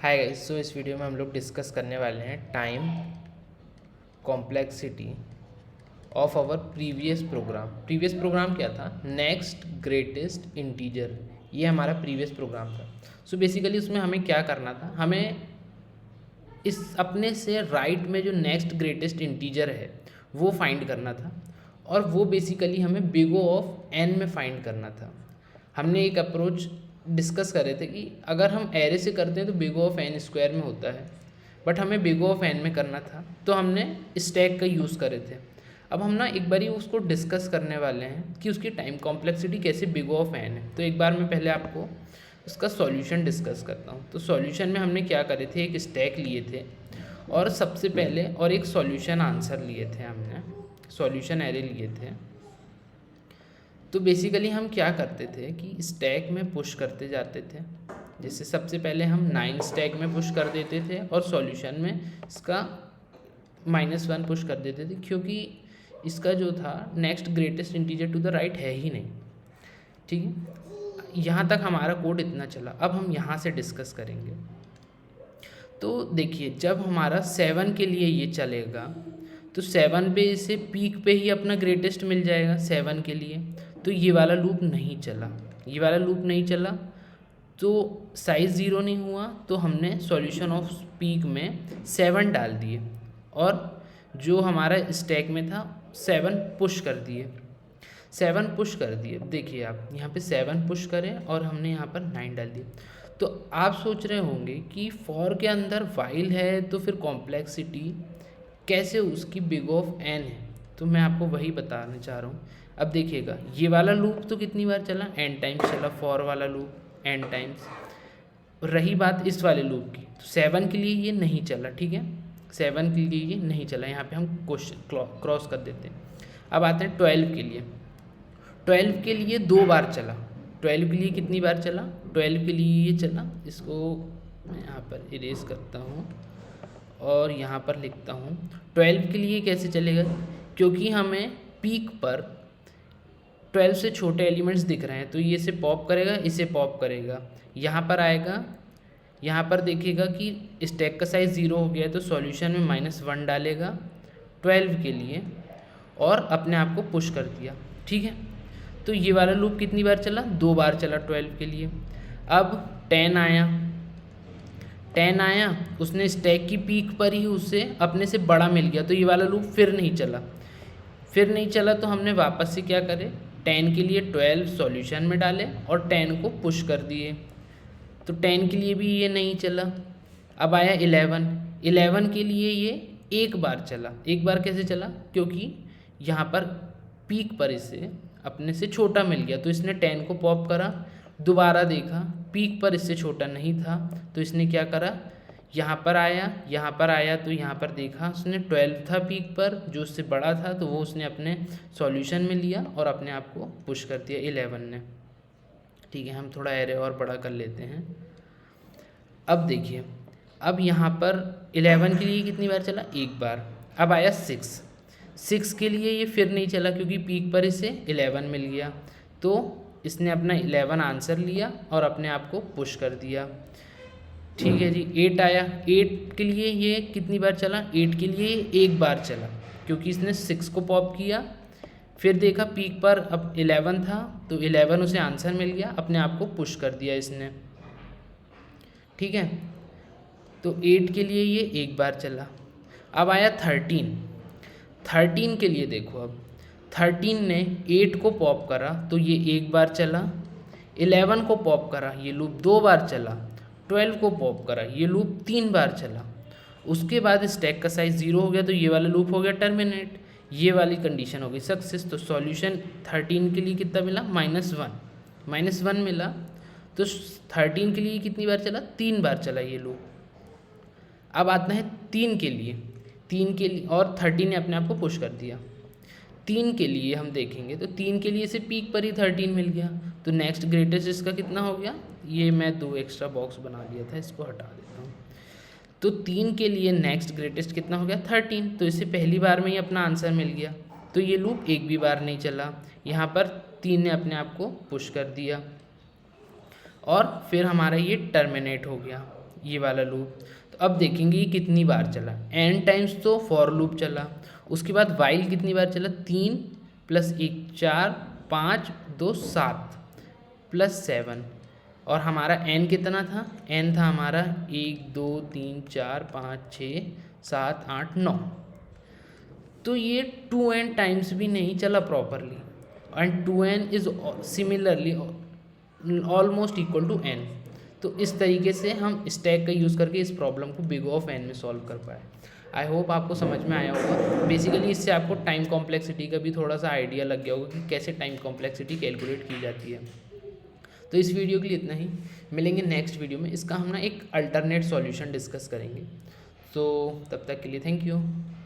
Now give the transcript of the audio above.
Hi guys, सो इस video में हम लोग डिस्कस करने वाले हैं time complexity of our previous program क्या था? Next greatest integer. ये हमारा प्रीवियस प्रोग्राम था। सो बेसिकली उसमें हमें क्या करना था? हमें इस अपने से राइट में जो नेक्स्ट ग्रेटेस्ट इंटीजर है वो फाइंड करना था, और वो बेसिकली हमें बिग ओ ऑफ एन में फाइंड करना था। हमने एक अप्रोच डिस्कस कर रहे थे कि अगर हम एरे से करते हैं तो big O of N square में होता है, बट हमें बिग ओ ऑफ एन में करना था, तो हमने स्टैक का यूज़ करे थे। अब हम ना एक बारी उसको डिस्कस करने वाले हैं कि उसकी टाइम कॉम्प्लेक्सिटी कैसे बिग ओ ऑफ एन है। तो एक बार मैं पहले आपको उसका सॉल्यूशन डिस्कस करता हूँ। तो सॉल्यूशन में हमने क्या करे थे, एक स्टैक लिए थे और सबसे पहले और एक सॉल्यूशन आंसर लिए थे, हमने सॉल्यूशन एरे लिए थे। तो बेसिकली हम क्या करते थे कि स्टैक में पुश करते जाते थे। जैसे सबसे पहले हम 9 स्टैक में पुश कर देते थे और सॉल्यूशन में इसका -1 पुश कर देते थे, क्योंकि इसका जो था next greatest integer to the right है ही नहीं। ठीक है, यहाँ तक हमारा कोड इतना चला। अब हम यहाँ से डिस्कस करेंगे। तो देखिए, जब हमारा 7 के लिए ये चलेगा तो 7 पे इसे पीक पे ही अपना ग्रेटेस्ट मिल जाएगा 7 के लिए। तो ये वाला लूप नहीं चला, ये वाला लूप नहीं चला, तो साइज़ 0 नहीं हुआ। तो हमने सॉल्यूशन ऑफ पीक में 7 डाल दिए और जो हमारा स्टैक में था 7 पुश कर दिए, 7 पुश कर दिए। देखिए आप यहाँ पे 7 पुश करें और हमने यहाँ पर 9 डाल दिए। तो आप सोच रहे होंगे कि फॉर के अंदर वाइल है तो फिर कॉम्प्लेक्सिटी कैसे उसकी बिग ऑफ एन है। तो मैं आपको वही बताना चाह रहा हूँ। अब देखिएगा, ये वाला लूप तो कितनी बार चला? एन टाइम्स चला। फॉर वाला लूप एन टाइम्स। रही बात इस वाले लूप की, तो 7 के लिए ये नहीं चला। ठीक है, 7 के लिए ये नहीं चला। यहाँ पे हम क्वेश्चन क्रॉस कर देते हैं। अब आते हैं 12 के लिए। 12 के लिए 2 बार चला। 12 के लिए कितनी बार चला? 12 के लिए ये चला। इसको मैं यहाँ पर इरेज करता हूँ और यहाँ पर लिखता हूँ 12 के लिए कैसे चलेगा, क्योंकि हमें पीक पर 12 से छोटे एलिमेंट्स दिख रहे हैं, तो ये इसे पॉप करेगा, इसे पॉप करेगा, यहाँ पर आएगा। यहाँ पर देखिएगा कि स्टैक का साइज़ 0 हो गया है, तो सॉल्यूशन में -1 डालेगा 12 के लिए और अपने आप को पुश कर दिया। ठीक है, तो ये वाला लूप कितनी बार चला? 2 बार चला 12 के लिए। अब 10 आया, 10 आया, उसने स्टैक की पीक पर ही उसे अपने से बड़ा मिल गया, तो ये वाला लूप फिर नहीं चला। तो हमने वापस से क्या करे, 10 के लिए 12 सॉल्यूशन में डाले और 10 को पुश कर दिए। तो 10 के लिए भी ये नहीं चला। अब आया 11 के लिए ये एक बार चला। एक बार कैसे चला? क्योंकि यहाँ पर पीक पर इसे अपने से छोटा मिल गया, तो इसने 10 को पॉप करा, दोबारा देखा पीक पर इससे छोटा नहीं था, तो इसने क्या करा, यहाँ पर आया तो यहाँ पर देखा उसने 12 था पीक पर, जो उससे बड़ा था, तो वो उसने अपने सॉल्यूशन में लिया और अपने आप को पुश कर दिया 11 ने। ठीक है, हम थोड़ा एरे और बड़ा कर लेते हैं। अब देखिए, अब यहाँ पर 11 के लिए कितनी बार चला? एक बार। अब आया 6 के लिए ये फिर नहीं चला, क्योंकि पीक पर इसे 11 मिल गया, तो इसने अपना 11 आंसर लिया और अपने आप को पुश कर दिया। ठीक है जी, 8 आया। 8 के लिए ये कितनी बार चला? 8 के लिए एक बार चला, क्योंकि इसने 6 को पॉप किया, फिर देखा पीक पर अब 11 था, तो 11 उसे आंसर मिल गया, अपने आप को पुश कर दिया इसने। ठीक है, तो 8 के लिए ये एक बार चला। अब आया 13 के लिए देखो, अब 13 ने 8 को पॉप करा, तो ये एक बार चला। 11 को पॉप करा, ये लूप 2 बार चला। 12 को पॉप करा, ये लूप 3 बार चला। उसके बाद स्टैक का साइज 0 हो गया, तो ये वाला लूप हो गया टर्मिनेट। ये वाली कंडीशन हो गई सक्सेस। तो सॉल्यूशन 13 के लिए कितना मिला? -1 मिला। तो 13 के लिए कितनी बार चला? 3 बार चला ये लूप। अब आता है 3 के लिए, और 13 ने अपने आप को पुश कर दिया। 3 के लिए हम देखेंगे तो 3 के लिए इसे पीक पर ही 13 मिल गया, तो नेक्स्ट ग्रेटेस्ट इसका कितना हो गया? ये मैं 2 एक्स्ट्रा बॉक्स बना लिया था, इसको हटा देता हूँ। तो 3 के लिए नेक्स्ट ग्रेटेस्ट कितना हो गया? 13। तो इसे पहली बार में ही अपना आंसर मिल गया, तो ये लूप एक भी बार नहीं चला। यहाँ पर 3 ने अपने आप को पुश कर दिया और फिर हमारा ये टर्मिनेट हो गया। ये वाला लूप। तो अब देखेंगे ये कितनी बार चला, n टाइम्स तो फॉर लूप चला, उसके बाद वाइल कितनी बार चला, 3 + 1 4 5 2 7 + 7, और हमारा n कितना था, n था हमारा 1 2 3 4 5 6 7 8 9। तो ये 2n टाइम्स भी नहीं चला properly, and 2n is similarly almost equal to n। तो इस तरीके से हम स्टैक का यूज़ करके इस प्रॉब्लम को बिग ऑफ n में सॉल्व कर पाए। आई होप आपको समझ में आया होगा। बेसिकली इससे आपको टाइम कॉम्प्लेक्सिटी का भी थोड़ा सा आइडिया लग गया होगा कि कैसे टाइम कॉम्प्लेक्सिटी कैलकुलेट की जाती है। तो इस वीडियो के लिए इतना ही, मिलेंगे नेक्स्ट वीडियो में। इसका हम ना एक अल्टरनेट सॉल्यूशन डिस्कस करेंगे। तो तब तक के लिए थैंक यू।